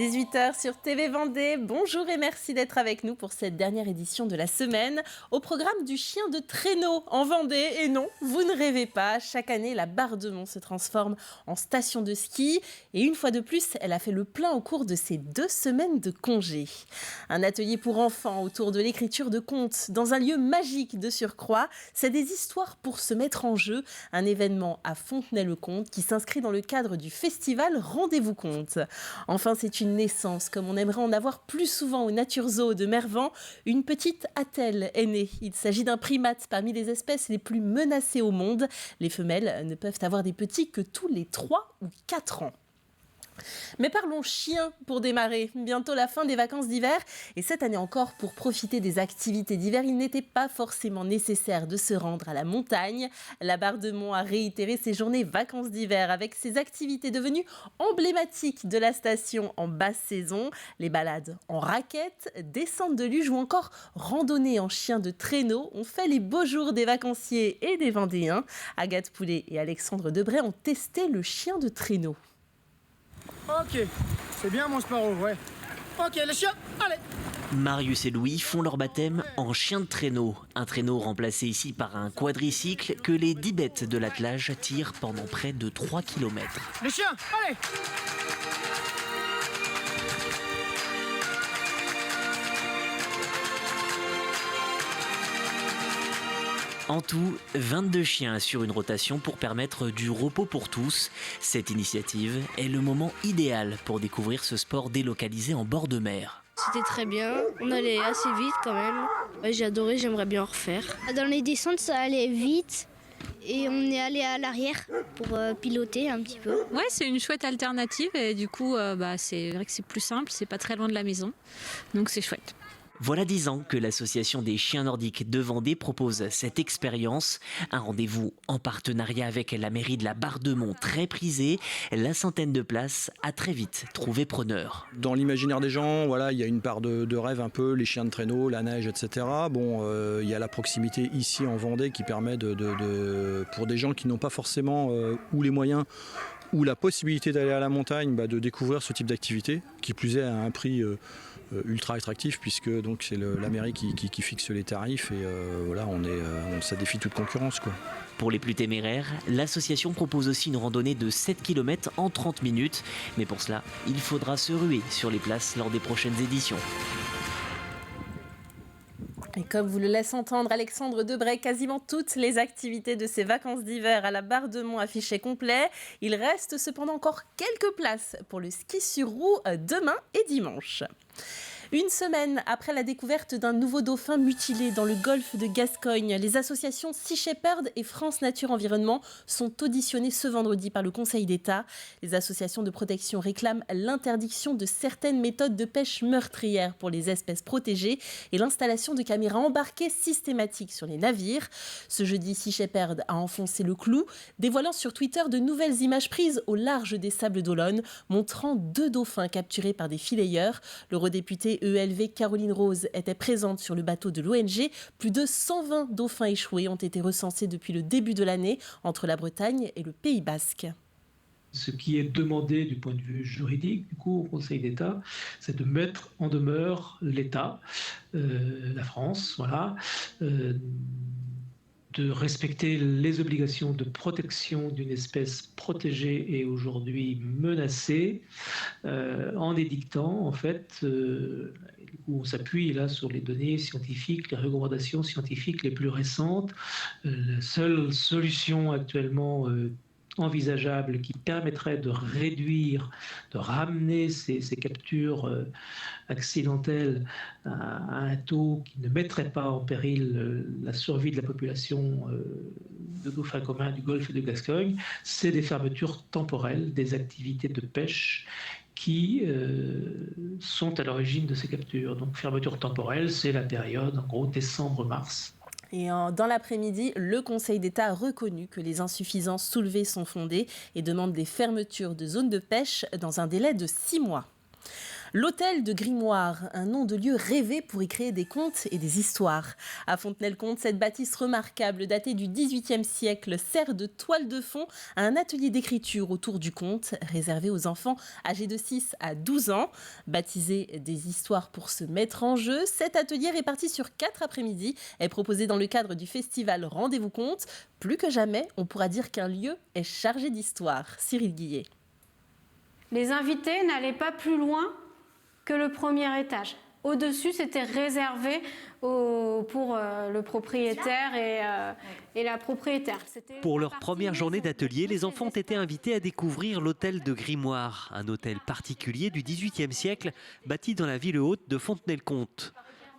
18h sur TV Vendée. Bonjour et merci d'être avec nous pour cette dernière édition de la semaine. Au programme du chien de traîneau en Vendée. Et non, vous ne rêvez pas. Chaque année, la Bardemont se transforme en station de ski. Et une fois de plus, elle a fait le plein au cours de ces 2 semaines de congé. Un atelier pour enfants autour de l'écriture de contes dans un lieu magique de surcroît. C'est des histoires pour se mettre en jeu. Un événement à Fontenay-le-Comte qui s'inscrit dans le cadre du festival Rendez-vous Conte. Enfin, c'est une naissance, comme on aimerait en avoir plus souvent au Nature Zoo de Mervan. Une petite attelle est née. Il s'agit d'un primate parmi les espèces les plus menacées au monde. Les femelles ne peuvent avoir des petits que tous les 3 ou 4 ans. Mais parlons chien pour démarrer. Bientôt la fin des vacances d'hiver. Et cette année encore, pour profiter des activités d'hiver, il n'était pas forcément nécessaire de se rendre à la montagne. La Bardemont a réitéré ses journées vacances d'hiver avec ses activités devenues emblématiques de la station en basse saison. Les balades en raquettes, descente de luge ou encore randonnée en chien de traîneau ont fait les beaux jours des vacanciers et des Vendéens. Agathe Poulet et Alexandre Debray ont testé le chien de traîneau. Ok, c'est bien mon Sparrow, ouais. Ok, les chiens, allez. Marius et Louis font leur baptême en chien de traîneau. Un traîneau remplacé ici par un quadricycle que les 10 bêtes de l'attelage tirent pendant près de 3 km. Les chiens, allez. En tout, 22 chiens assurent une rotation pour permettre du repos pour tous. Cette initiative est le moment idéal pour découvrir ce sport délocalisé en bord de mer. C'était très bien, on allait assez vite quand même. Ouais, j'ai adoré, j'aimerais bien en refaire. Dans les descentes, ça allait vite et on est allé à l'arrière pour piloter un petit peu. Ouais, c'est une chouette alternative et du coup, c'est vrai que c'est plus simple, c'est pas très loin de la maison, donc c'est chouette. Voilà 10 ans que l'association des chiens nordiques de Vendée propose cette expérience. Un rendez-vous en partenariat avec la mairie de la Bardemont très prisée. La centaine de places a très vite trouvé preneur. Dans l'imaginaire des gens, voilà, il y a une part de rêve un peu, les chiens de traîneau, la neige, etc. Bon, il y a la proximité ici en Vendée qui permet pour des gens qui n'ont pas forcément ou les moyens ou la possibilité d'aller à la montagne, de découvrir ce type d'activité, qui plus est à un prix ultra attractif, puisque donc c'est la mairie qui fixe les tarifs et voilà, ça défie toute concurrence, quoi. Pour les plus téméraires, l'association propose aussi une randonnée de 7 km en 30 minutes. Mais pour cela, il faudra se ruer sur les places lors des prochaines éditions. Et comme vous le laisse entendre Alexandre Debray, quasiment toutes les activités de ces vacances d'hiver à la Bardemont affichées complet. Il reste cependant encore quelques places pour le ski sur roue demain et dimanche. Une semaine après la découverte d'un nouveau dauphin mutilé dans le golfe de Gascogne, les associations Sea Shepherd et France Nature Environnement sont auditionnées ce vendredi par le Conseil d'État. Les associations de protection réclament l'interdiction de certaines méthodes de pêche meurtrières pour les espèces protégées et l'installation de caméras embarquées systématiques sur les navires. Ce jeudi, Sea Shepherd a enfoncé le clou, dévoilant sur Twitter de nouvelles images prises au large des Sables d'Olonne, montrant 2 dauphins capturés par des fileyeurs. L'eurodéputée ELV Caroline Rose était présente sur le bateau de l'ONG. Plus de 120 dauphins échoués ont été recensés depuis le début de l'année entre la Bretagne et le Pays Basque. Ce qui est demandé du point de vue juridique, du coup, au Conseil d'État, c'est de mettre en demeure l'État, la France, voilà, de respecter les obligations de protection d'une espèce protégée et aujourd'hui menacée, en édictant, en fait, où on s'appuie là sur les données scientifiques, les recommandations scientifiques les plus récentes. La seule solution actuellement envisageable qui permettrait de réduire, de ramener ces captures accidentelles à un taux qui ne mettrait pas en péril la survie de la population de dauphins communs du golfe de Gascogne, c'est des fermetures temporelles des activités de pêche qui sont à l'origine de ces captures. Donc fermeture temporelle, c'est la période, en gros, décembre-mars. Et dans l'après-midi, le Conseil d'État a reconnu que les insuffisances soulevées sont fondées et demande des fermetures de zones de pêche dans un délai de 6 mois. L'hôtel de Grimoire, un nom de lieu rêvé pour y créer des contes et des histoires. À Fontenay-le-Comte, cette bâtisse remarquable datée du XVIIIe siècle sert de toile de fond à un atelier d'écriture autour du conte réservé aux enfants âgés de 6 à 12 ans. Baptisé des histoires pour se mettre en jeu, cet atelier réparti sur 4 après-midi est proposé dans le cadre du festival Rendez-vous Conte. Plus que jamais, on pourra dire qu'un lieu est chargé d'histoire. Cyril Guillet. Les invités n'allaient pas plus loin que le premier étage. Au-dessus, c'était réservé pour le propriétaire et la propriétaire. Pour leur première journée d'atelier, les enfants ont été invités à découvrir l'hôtel de Grimoire, un hôtel particulier du XVIIIe siècle bâti dans la ville haute de Fontenay-le-Comte.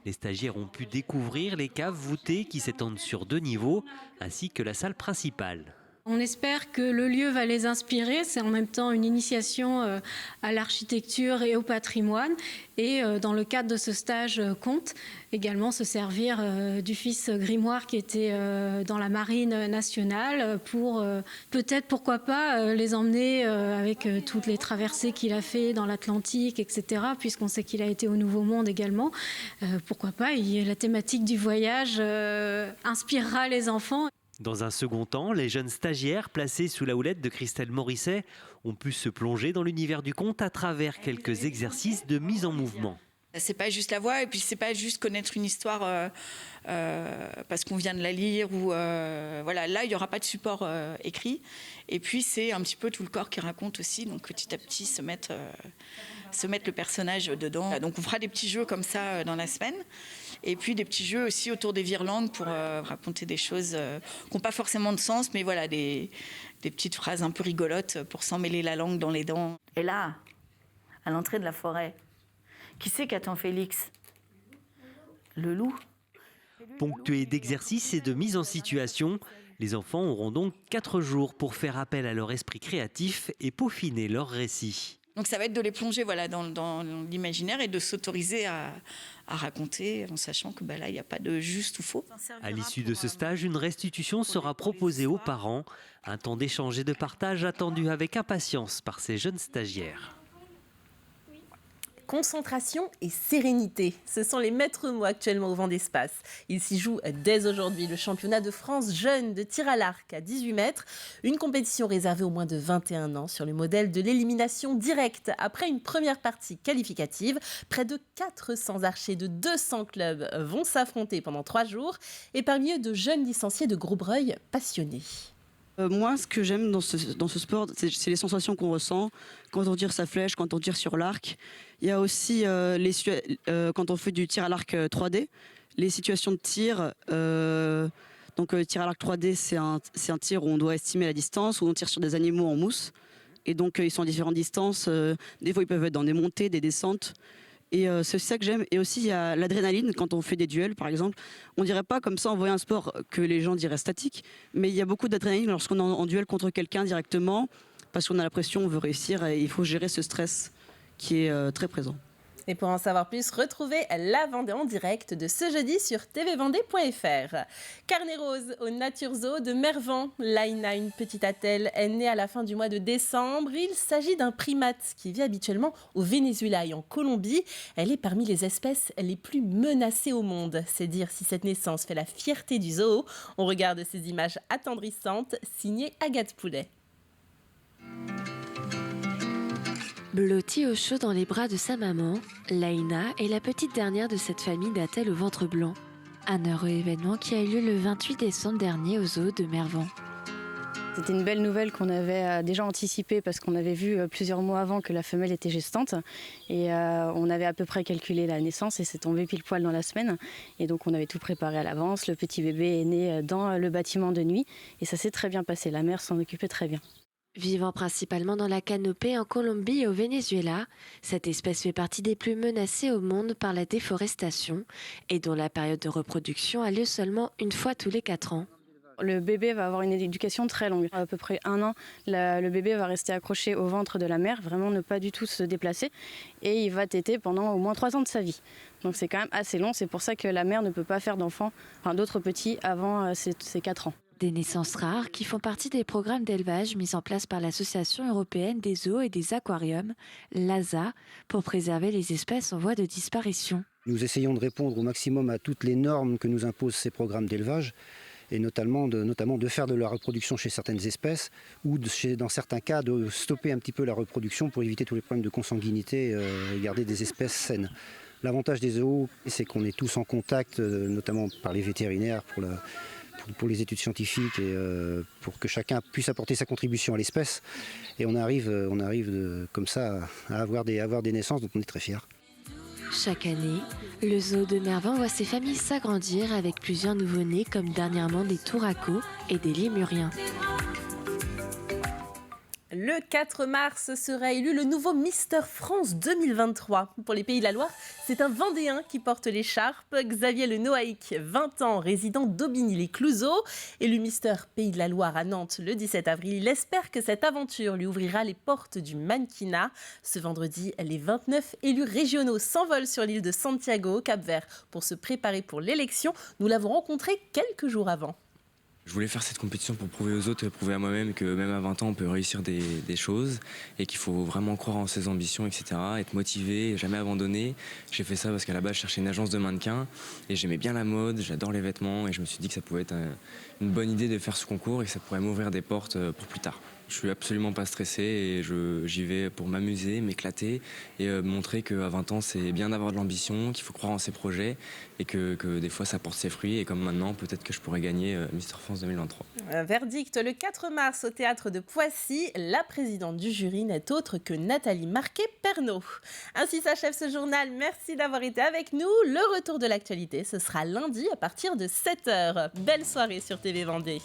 Les stagiaires ont pu découvrir les caves voûtées qui s'étendent sur 2 niveaux, ainsi que la salle principale. On espère que le lieu va les inspirer. C'est en même temps une initiation à l'architecture et au patrimoine. Et dans le cadre de ce stage conte, également se servir du fils Grimoire qui était dans la marine nationale pour peut-être, pourquoi pas, les emmener avec toutes les traversées qu'il a fait dans l'Atlantique, etc. Puisqu'on sait qu'il a été au Nouveau Monde également. Pourquoi pas, la thématique du voyage inspirera les enfants. Dans un second temps, les jeunes stagiaires placés sous la houlette de Christelle Morisset ont pu se plonger dans l'univers du conte à travers quelques exercices de mise en mouvement. C'est pas juste la voix et puis c'est pas juste connaître une histoire parce qu'on vient de la lire ou voilà, là il y aura pas de support écrit et puis c'est un petit peu tout le corps qui raconte aussi, donc petit à petit se mettre le personnage dedans. Donc on fera des petits jeux comme ça dans la semaine et puis des petits jeux aussi autour des virlangues pour raconter des choses qui n'ont pas forcément de sens, mais voilà, des petites phrases un peu rigolotes pour s'emmêler la langue dans les dents. Et là, à l'entrée de la forêt, qui c'est qu'attend Félix? Le loup. Ponctués d'exercices et de mise en situation, les enfants auront donc 4 jours pour faire appel à leur esprit créatif et peaufiner leur récit. Donc ça va être de les plonger voilà, dans l'imaginaire et de s'autoriser à raconter en sachant que là, il n'y a pas de juste ou faux. À l'issue de ce stage, une restitution sera proposée aux parents. Un temps d'échange et de partage attendu avec impatience par ces jeunes stagiaires. Concentration et sérénité, ce sont les maîtres mots actuellement au Vendée Espace. Il s'y joue dès aujourd'hui le championnat de France jeune de tir à l'arc à 18 mètres, une compétition réservée aux moins de 21 ans sur le modèle de l'élimination directe. Après une première partie qualificative, près de 400 archers de 200 clubs vont s'affronter pendant 3 jours et parmi eux de jeunes licenciés de Grosbreuil passionnés. Moi, ce que j'aime dans ce sport, c'est les sensations qu'on ressent quand on tire sa flèche, quand on tire sur l'arc. Il y a aussi quand on fait du tir à l'arc 3D, les situations de tir. Donc, tir à l'arc 3D, c'est un tir où on doit estimer la distance, où on tire sur des animaux en mousse. Et donc, ils sont à différentes distances. Des fois, ils peuvent être dans des montées, des descentes. Et c'est ça que j'aime. Et aussi, il y a l'adrénaline quand on fait des duels, par exemple. On dirait pas comme ça, en voyant un sport, que les gens diraient statique. Mais il y a beaucoup d'adrénaline lorsqu'on est en duel contre quelqu'un directement, parce qu'on a la pression, on veut réussir et il faut gérer ce stress qui est très présent. Et pour en savoir plus, retrouvez la Vendée en direct de ce jeudi sur tvvendée.fr. Carnet rose au Nature Zoo de Mervan. Laïna, une petite attelle, est née à la fin du mois de décembre. Il s'agit d'un primate qui vit habituellement au Venezuela et en Colombie. Elle est parmi les espèces les plus menacées au monde. C'est dire si cette naissance fait la fierté du zoo. On regarde ces images attendrissantes, signées Agathe Poulet. Blottie au chaud dans les bras de sa maman, Laïna est la petite dernière de cette famille d'attelles au ventre blanc. Un heureux événement qui a eu lieu le 28 décembre dernier au zoo de Mervan. C'était une belle nouvelle qu'on avait déjà anticipée parce qu'on avait vu plusieurs mois avant que la femelle était gestante. Et on avait à peu près calculé la naissance et c'est tombé pile poil dans la semaine. Et donc on avait tout préparé à l'avance. Le petit bébé est né dans le bâtiment de nuit et ça s'est très bien passé. La mère s'en occupait très bien. Vivant principalement dans la canopée en Colombie et au Venezuela, cette espèce fait partie des plus menacées au monde par la déforestation et dont la période de reproduction a lieu seulement une fois tous les 4 ans. Le bébé va avoir une éducation très longue. À peu près 1 an, le bébé va rester accroché au ventre de la mère, vraiment ne pas du tout se déplacer. Et il va téter pendant au moins 3 ans de sa vie. Donc c'est quand même assez long. C'est pour ça que la mère ne peut pas faire d'enfants, d'autres petits, avant ses 4 ans. Des naissances rares qui font partie des programmes d'élevage mis en place par l'Association européenne des zoos et des aquariums, l'ASA, pour préserver les espèces en voie de disparition. Nous essayons de répondre au maximum à toutes les normes que nous imposent ces programmes d'élevage et notamment de faire de la reproduction chez certaines espèces ou dans certains cas de stopper un petit peu la reproduction pour éviter tous les problèmes de consanguinité et garder des espèces saines. L'avantage des zoos, c'est qu'on est tous en contact, notamment par les vétérinaires pour les études scientifiques et pour que chacun puisse apporter sa contribution à l'espèce. Et on arrive comme ça à avoir des naissances dont on est très fiers. Chaque année, le zoo de Nervan voit ses familles s'agrandir avec plusieurs nouveau-nés comme dernièrement des touracos et des lémuriens. Le 4 mars sera élu le nouveau Mister France 2023. Pour les Pays de la Loire, c'est un Vendéen qui porte l'écharpe. Xavier Le Noaïc, 20 ans, résident d'Aubigny-les-Clouseaux. Élu Mister Pays de la Loire à Nantes le 17 avril, il espère que cette aventure lui ouvrira les portes du mannequinat. Ce vendredi, les 29 élus régionaux s'envolent sur l'île de Santiago, au Cap-Vert, pour se préparer pour l'élection. Nous l'avons rencontré quelques jours avant. Je voulais faire cette compétition pour prouver aux autres et prouver à moi-même que même à 20 ans, on peut réussir des choses et qu'il faut vraiment croire en ses ambitions, etc. Être motivé, jamais abandonner. J'ai fait ça parce qu'à la base, je cherchais une agence de mannequin et j'aimais bien la mode, j'adore les vêtements et je me suis dit que ça pouvait être une bonne idée de faire ce concours et que ça pourrait m'ouvrir des portes pour plus tard. Je suis absolument pas stressé et j'y vais pour m'amuser, m'éclater et montrer qu'à 20 ans, c'est bien d'avoir de l'ambition, qu'il faut croire en ses projets et que des fois, ça porte ses fruits. Et comme maintenant, peut-être que je pourrais gagner Mister France 2023. Verdict le 4 mars au théâtre de Poissy. La présidente du jury n'est autre que Nathalie Marquet-Pernot. Ainsi s'achève ce journal. Merci d'avoir été avec nous. Le retour de l'actualité, ce sera lundi à partir de 7h. Belle soirée sur TV Vendée.